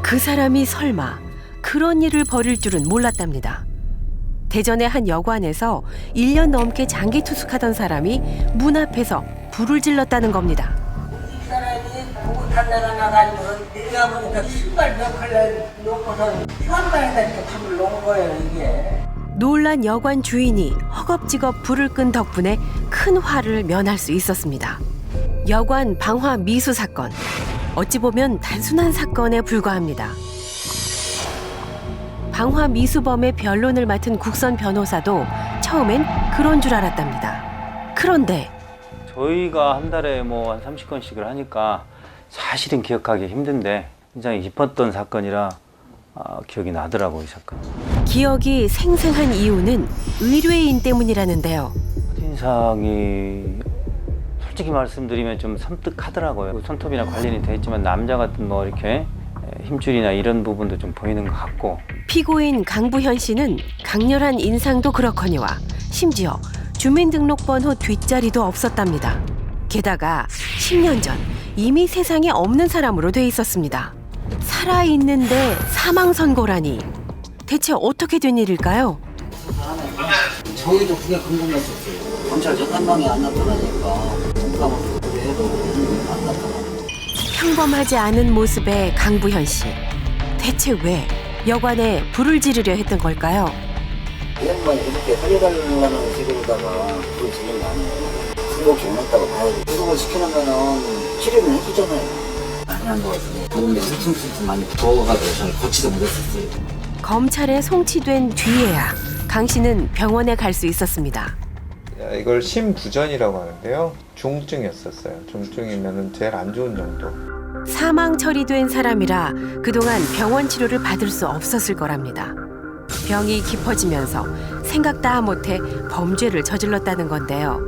그 사람이 설마 그런 일을 벌일 줄은 몰랐답니다. 대전의 한 여관에서 1년 넘게 장기 투숙하던 사람이 문 앞에서 불을 질렀다는 겁니다. 이 사람이 보고 달려가 나가지고 내가 보니까 신발 몇 컬러 놓고서 현관에다 이렇게 불을 놓은 거예요, 이게. 놀란 여관 주인이 허겁지겁 불을 끈 덕분에 큰 화를 면할 수 있었습니다. 여관 방화 미수 사건. 어찌 보면 단순한 사건에 불과합니다. 방화 미수범의 변론을 맡은 국선 변호사도 처음엔 그런 줄 알았답니다. 그런데 저희가 한 달에 뭐 한 30건씩을 하니까 사실은 기억하기 힘든데 굉장히 깊었던 사건이라 기억이 나더라고요, 이 사건. 기억이 생생한 이유는 의뢰인 때문이라는데요. 첫인상이 솔직히 말씀드리면 좀 섬뜩하더라고요. 손톱이나 관련이 돼 있지만 남자 같은 뭐 이렇게 힘줄이나 이런 부분도 좀 보이는 것 같고. 피고인 강부현 씨는 강렬한 인상도 그렇거니와 심지어 주민등록번호 뒷자리도 없었답니다. 게다가 10년 전 이미 세상에 없는 사람으로 돼 있었습니다. 살아있는데 사망선고라니 대체 어떻게 된 일일까요? 저희도 그게 궁금했었어요. 경찰 전담방이 안 나타나니까 공감을 그래 해도 안 나타나. 평범하지 않은 모습의 강부현 씨. 대체 왜 여관에 불을 지르려 했던 걸까요? 이 양반이 그렇게 살려달라는 식으로다가 불을 지른 거 아니에요. 불복이 없다고 봐야지. 불복을 시켜놓으면은 치료는 해주잖아요. 많이 한 거 같은데. 근데 숭숭숭숭 많이 부어가지고 잘 걷지도 못했었어요. 검찰에 송치된 뒤에야 강 씨는 병원에 갈 수 있었습니다. 이걸 심부전이라고 하는데요. 중증이었었어요. 중증이면 제일 안 좋은 정도. 사망 처리된 사람이라 그동안 병원 치료를 받을 수 없었을 거랍니다. 병이 깊어지면서 생각 다 못해 범죄를 저질렀다는 건데요.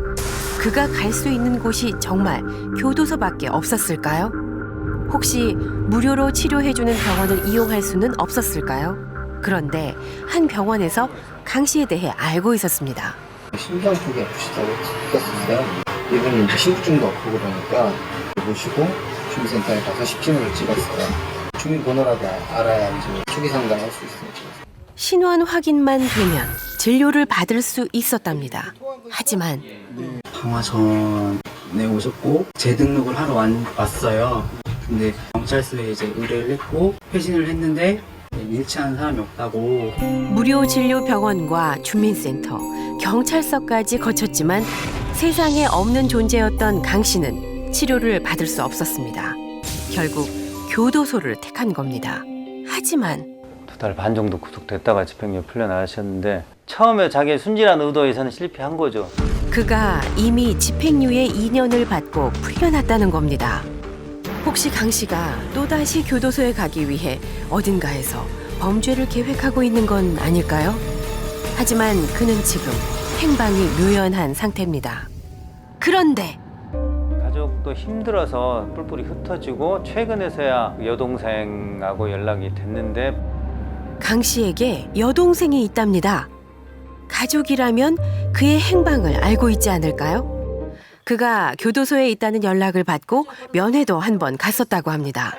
그가 갈 수 있는 곳이 정말 교도소밖에 없었을까요? 혹시 무료로 치료해주는 병원을 이용할 수는 없었을까요? 그런데 한 병원에서 강 씨에 대해 알고 있었습니다. 심장 쪽이 아프시다고 찍었었어요. 이분은 이제 신부증도 없고 그러니까 모시고 주민센터에 가서 10진호를 찍었어요. 주민번호라도 알아야 이제 초기 상담할 수 있으니까. 신원 확인만 되면 진료를 받을 수 있었답니다. 하지만 방화전에 오셨고 재등록을 하러 왔어요. 근데 경찰서에 이제 의뢰를 했고 회신을 했는데 일치하는 사람이 없다고. 무료 진료 병원과 주민센터, 경찰서까지 거쳤지만 세상에 없는 존재였던 강 씨는 치료를 받을 수 없었습니다. 결국 교도소를 택한 겁니다. 하지만 2달 반 정도 구속됐다가 집행유예 풀려나셨는데 처음에 자기의 순진한 의도에서는 실패한 거죠. 그가 이미 집행유예 2년을 받고 풀려났다는 겁니다. 혹시 강 씨가 또다시 교도소에 가기 위해 어딘가에서 범죄를 계획하고 있는 건 아닐까요? 하지만 그는 지금 행방이 묘연한 상태입니다. 그런데 가족도 힘들어서 뿔뿔이 흩어지고 최근에서야 여동생하고 연락이 됐는데 강 씨에게 여동생이 있답니다. 가족이라면 그의 행방을 알고 있지 않을까요? 그가 교도소에 있다는 연락을 받고 면회도 한 번 갔었다고 합니다.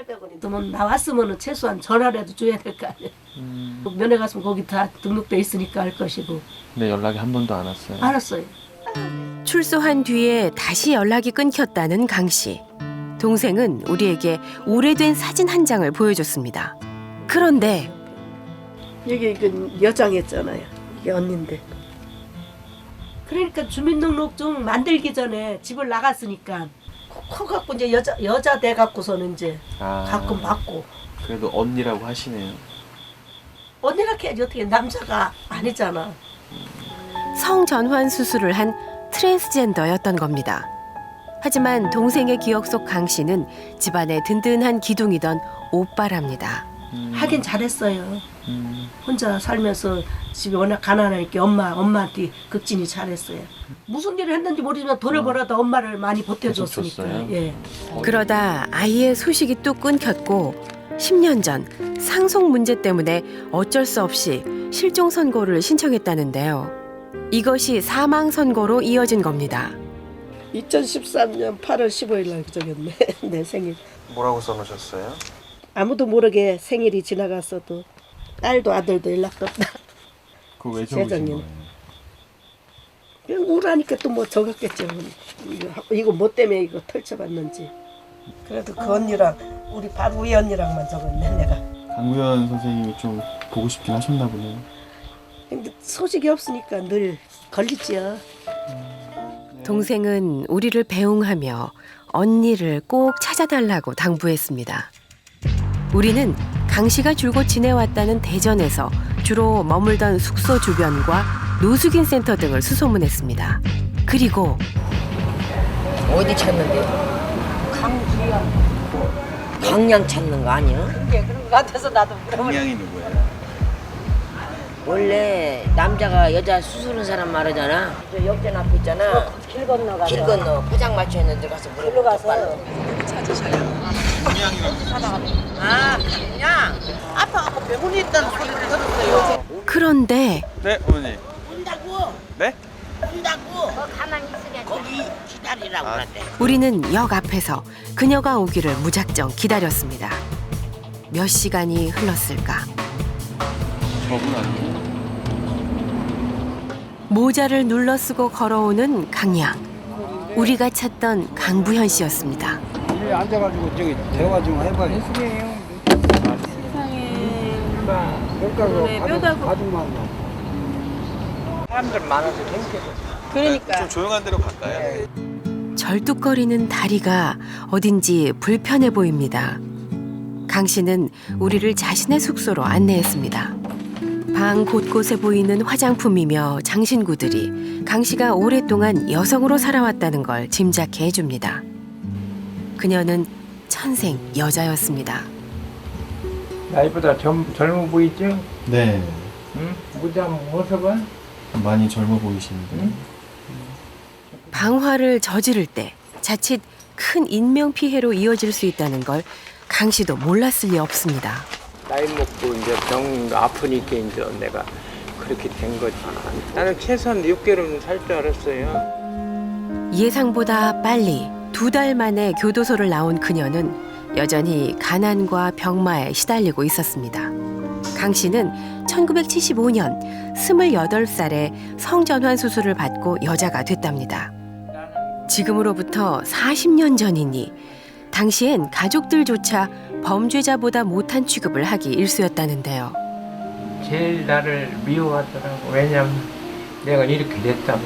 나왔으면 최소한 전화라도 줘야 될 거 아니에요. 면회 갔으면 거기 다 등록돼 있으니까 알 것이고. 근데 연락이 한 번도 안 왔어요. 알았어요. 출소한 뒤에 다시 연락이 끊겼다는 강 씨. 동생은 우리에게 오래된 사진 한 장을 보여줬습니다. 그런데 여기 그 여장했잖아요. 이게 언니인데. 그러니까 주민등록증 만들기 전에 집을 나갔으니까 커갖고 이제 여자 돼 갖고서는 이제 가끔 받고. 그래도 언니라고 하시네요. 언니라고 해야지 어떻게 남자가 아니잖아. 성전환 수술을 한 트랜스젠더였던 겁니다. 하지만 동생의 기억 속 강 씨는 집안의 든든한 기둥이던 오빠랍니다. 하긴 잘했어요. 혼자 살면서 집이 워낙 가난하니까 엄마한테 극진히 잘했어요. 무슨 일을 했는지 모르지만 돈을 벌어다 엄마를 많이 보태줬으니까. 줬어요? 예. 그러다 아이의 소식이 또 끊겼고 10년 전 상속 문제 때문에 어쩔 수 없이 실종 선고를 신청했다는데요. 이것이 사망 선고로 이어진 겁니다. 2013년 8월 15일 날 적였네. 내 생일. 뭐라고 써놓으셨어요? 아무도 모르게 생일이 지나갔어도 딸도 아들도 연락도 없다. 그거 왜 세상에. 적으신 거예요? 그냥 우울하니까 또 뭐 적었겠죠. 이거 뭐 때문에 이거 털쳐봤는지. 그래도 그 언니랑 우리 바로 위에 언니랑만 적었네 내가. 강구현 선생님이 좀 보고 싶긴 하셨나 보네요. 근데 소식이 없으니까 늘 걸리지요. 동생은 우리를 배웅하며 언니를 꼭 찾아달라고 당부했습니다. 우리는 강 씨가 줄곧 지내왔다는 대전에서 주로 머물던 숙소 주변과 노숙인 센터 등을 수소문했습니다. 그리고 어디 찾는데? 강양 찾는 거 아니야? 그런 것 같아서 나도 물어보는. 강양이 누구예요? 원래 남자가 여자 수술하는 사람 말하잖아. 저 역전 앞에 있잖아. 길 건너가서. 길 건너 포장마차 있는 데 가서 물어보고. 길로 가서. 아, 강양. 아파갖고 병원에 있다는 소리를 들었어요. 그런데 네, 어머니. 온다고. 네? 온다고. 가만히 있으게. 거기 기다리라고 그랬대. 우리는 역 앞에서 그녀가 오기를 무작정 기다렸습니다. 몇 시간이 흘렀을까? 저분 아니에요? 모자를 눌러 쓰고 걸어오는 강양. 우리가 찾던 강부현 씨였습니다. 여기 앉아가지고 저기 대화 좀 해봐요. 세상에. 그러니까 뼈다고 아줌마. 사람들 많아서 창피해서. 좀 조용한 데로 갈까요? 절뚝거리는 다리가 어딘지 불편해 보입니다. 강 씨는 우리를 자신의 숙소로 안내했습니다. 방 곳곳에 보이는 화장품이며 장신구들이 강 씨가 오랫동안 여성으로 살아왔다는 걸 짐작해 줍니다. 그녀는 천생 여자였습니다. 나이보다 젊어 보이죠? 네. 응? 무장 모습은? 많이 젊어 보이시는데. 응? 방화를 저지를 때 자칫 큰 인명 피해로 이어질 수 있다는 걸 강 씨도 몰랐을 리 없습니다. 나이 먹고 이제 병 아프니까 이제 내가 그렇게 된 거지. 나는 최소한 6개월은 살 줄 알았어요. 예상보다 빨리 2달 만에 교도소를 나온 그녀는 여전히 가난과 병마에 시달리고 있었습니다. 강 씨는 1975년 28살에 성전환 수술을 받고 여자가 됐답니다. 지금으로부터 40년 전이니 당시엔 가족들조차 범죄자보다 못한 취급을 하기 일쑤였다는데요. 제일 나를 미워하더라고. 왜냐면 내가 이렇게 됐다고.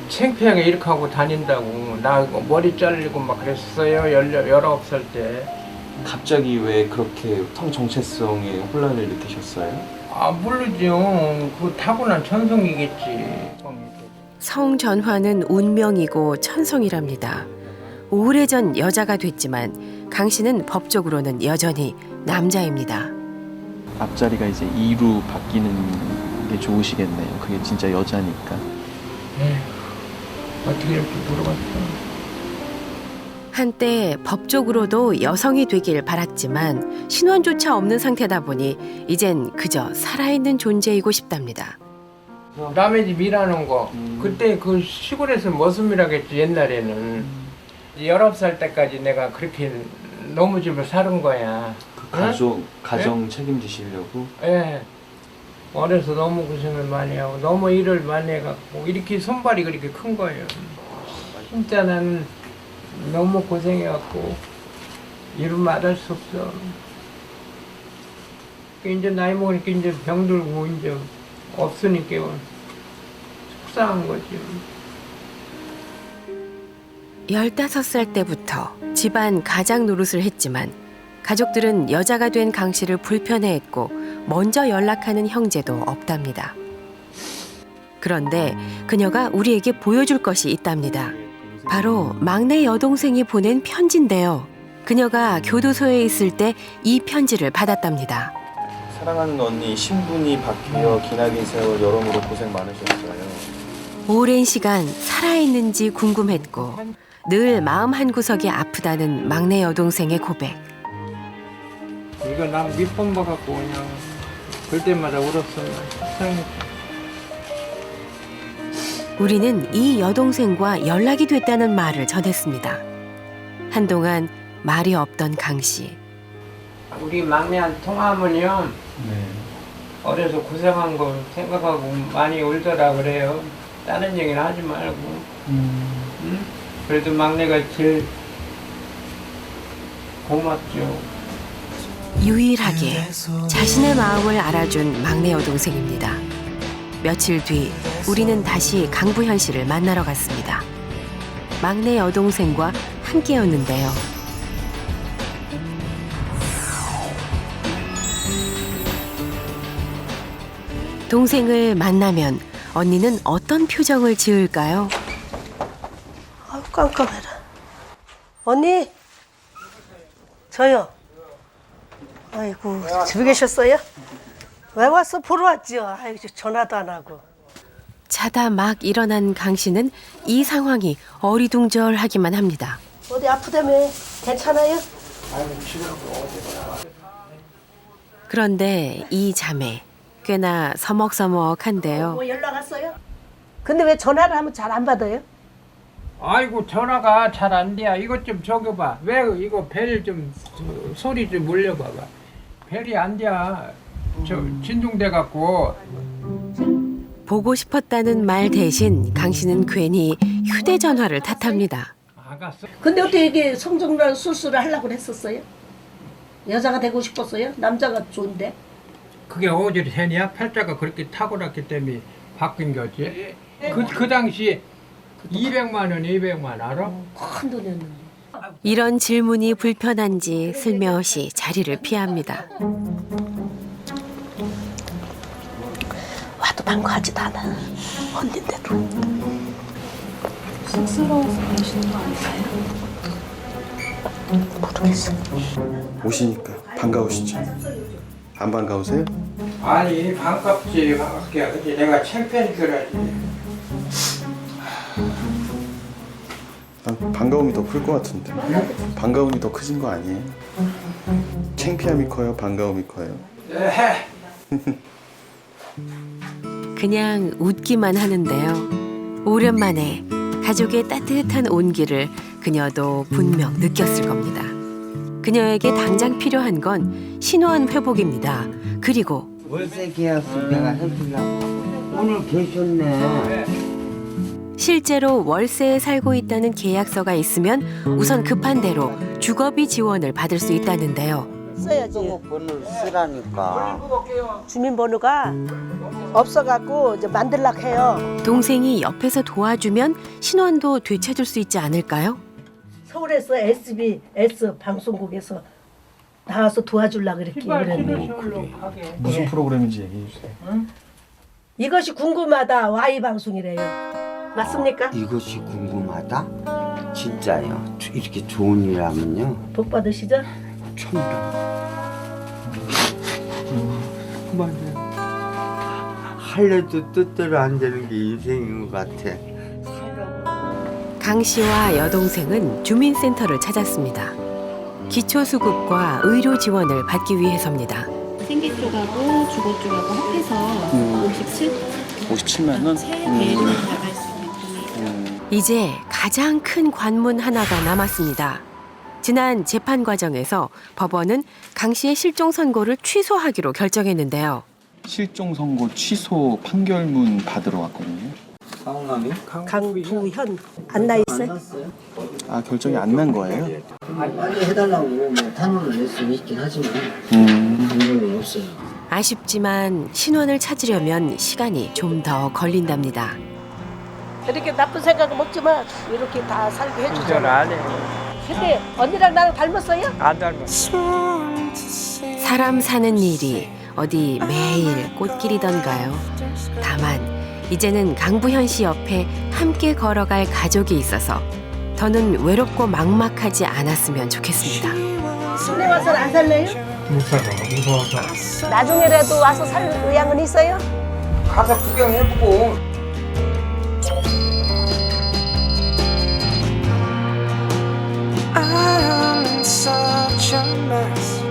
창피하게 이렇게 하고 다닌다고. 나 머리 잘리고 막 그랬어요. 19살 때. 갑자기 왜 그렇게 성 정체성에 혼란을 느끼셨어요? 아 모르죠. 그 타고난 천성이겠지. 성전환은 운명이고 천성이랍니다. 오래전 여자가 됐지만 강 씨는 법적으로는 여전히 남자입니다. 앞자리가 이제 2로 바뀌는 게 좋으시겠네요. 그게 진짜 여자니까. 어떻게 이렇게 물어봤어? 한때 법적으로도 여성이 되길 바랐지만 신원조차 없는 상태다 보니 이젠 그저 살아있는 존재이고 싶답니다. 남의 집 일하는 거 그때 그 시골에서 무슨 일 하겠지 옛날에는 19살 때까지 내가 그렇게 너무 집을 사는 거야. 그 가정 책임지시려고? 예. 어려서 너무 고생을 많이 하고 너무 일을 많이 해갖고 이렇게 손발이 그렇게 큰 거예요. 진짜 나는 너무 고생해갖고 이름 말할 수 없어. 이제 나이 먹으니까 이제 병들고 이제 없으니까 속상한 거지. 15살 때부터 집안 가장 노릇을 했지만 가족들은 여자가 된 강 씨를 불편해했고 먼저 연락하는 형제도 없답니다. 그런데 그녀가 우리에게 보여줄 것이 있답니다. 바로 막내 여동생이 보낸 편지인데요. 그녀가 교도소에 있을 때 이 편지를 받았답니다. 사랑하는 언니, 신분이 바뀌어 기나긴 세월 여러모로 고생 많으셨어요. 오랜 시간 살아있는지 궁금했고 늘 마음 한구석이 아프다는 막내 여동생의 고백. 이거 난 밑본 봐갖고 그냥 볼 때마다 울었어. 속상해. 우리는 이 여동생과 연락이 됐다는 말을 전했습니다. 한동안 말이 없던 강 씨. 우리 막내한 통화하면요. 네. 어려서 고생한 거 생각하고 많이 울더라 그래요. 다른 얘기는 하지 말고. 응? 그래도 막내가 제일 고맙죠. 유일하게 자신의 마음을 알아준 막내 여동생입니다. 며칠 뒤 우리는 다시 강부현 씨를 만나러 갔습니다. 막내 여동생과 함께였는데요. 동생을 만나면 언니는 어떤 표정을 지을까요? 아유 깜깜해라. 언니 저요. 아이고 집에 계셨어요? 왜 왔어? 보러 왔죠. 아이고 전화도 안 하고. 자다 막 일어난 강 씨는 이 상황이 어리둥절하기만 합니다. 어디 아프다며? 괜찮아요? 그런데 이 자매 꽤나 서먹서먹한데요. 뭐 연락 왔어요? 근데 왜 전화를 하면 잘 안 받아요? 아이고 전화가 잘 안 돼. 이것 좀 적어봐. 왜 이거 벨 좀 소리 좀 물려봐봐. 벨이 안 돼. 저 진동돼 갖고. 보고 싶었다는 말 대신 강 씨는 괜히 휴대전화를 탓합니다. 안 갔어. 근데 어떻게 이게 성정란 수술을 하려고 했었어요? 여자가 되고 싶었어요? 남자가 좋은데? 그게 어디를 되냐? 팔자가 그렇게 탁월했기 때문에 바뀐 거지. 그 당시 200만 원, 200만 알아? 큰 돈이었는데. 이런 질문이 불편한지 슬며시 자리를 피합니다. 와도 반가하지도 않아. 언니인데도. 쑥스러워서 그러시는 거 아니세요? 모르겠어. 오시니까 반가우시죠? 안 반가우세요? 아니 반갑지 반갑게 그지 내가 창피한 줄 알지. 난 반가움이 더 클 것 같은데. 반가움이 더 크신 거 아니에요? 창피함이 커요? 반가움이 커요? 네. 그냥 웃기만 하는데요. 오랜만에 가족의 따뜻한 온기를 그녀도 분명 느꼈을 겁니다. 그녀에게 당장 필요한 건 신원 회복입니다. 그리고 월세 계약서 내가 해주려고 오늘 계셨네. 실제로 월세에 살고 있다는 계약서가 있으면 우선 급한 대로 주거비 지원을 받을 수 있다는데요. 써야지. 번호를 쓰라니까. 주민번호가 없어갖고 이제 만들려고 해요. 동생이 옆에서 도와주면 신원도 되찾을 수 있지 않을까요? 서울에서 SBS 방송국에서 나와서 도와주려고 이렇게 그랬네. 무슨 프로그램인지 얘기해 주세요. 이것이 궁금하다 Y 방송이래요. 맞습니까? 이것이 궁금하다? 진짜요. 이렇게 좋은 일 하면요. 복 받으시죠? 천당. 맞아요. 할래도 뜻대로 안 되는 게 인생인 것 같아. 강 씨와 여동생은 주민센터를 찾았습니다. 기초수급과 의료 지원을 받기 위해서입니다. 생계 쪽하고 주거 쪽하고 합해서 57만 원? 매일 나갈 수 있는 돈이 이제 가장 큰 관문 하나가 남았습니다. 지난 재판 과정에서 법원은 강 씨의 실종 선고를 취소하기로 결정했는데요. 실종 선고 취소 판결문 받으러 왔거든요. 상남이? 강부현 안 나 있어요? 아, 결정이 안 난 거예요? 빨리 해달라고 뭐 탄원을 낼 수 있긴 하지만 방법은 없어요. 아쉽지만 신원을 찾으려면 시간이 좀 더 걸린답니다. 이렇게 나쁜 생각 먹지 마. 이렇게 다 살게 운전 해주잖아. 안 해. 근데 언니랑 나랑 닮았어요? 안 닮았어. 사람 사는 일이 어디 매일 꽃길이던가요. 다만 이제는 강부현 씨 옆에 함께 걸어갈 가족이 있어서 더는 외롭고 막막하지 않았으면 좋겠습니다. 시내 와서는 안 살래요? 무서워서. 나중에라도 와서 살 의향은 있어요? 가서 구경해보고. I'm in such a mess.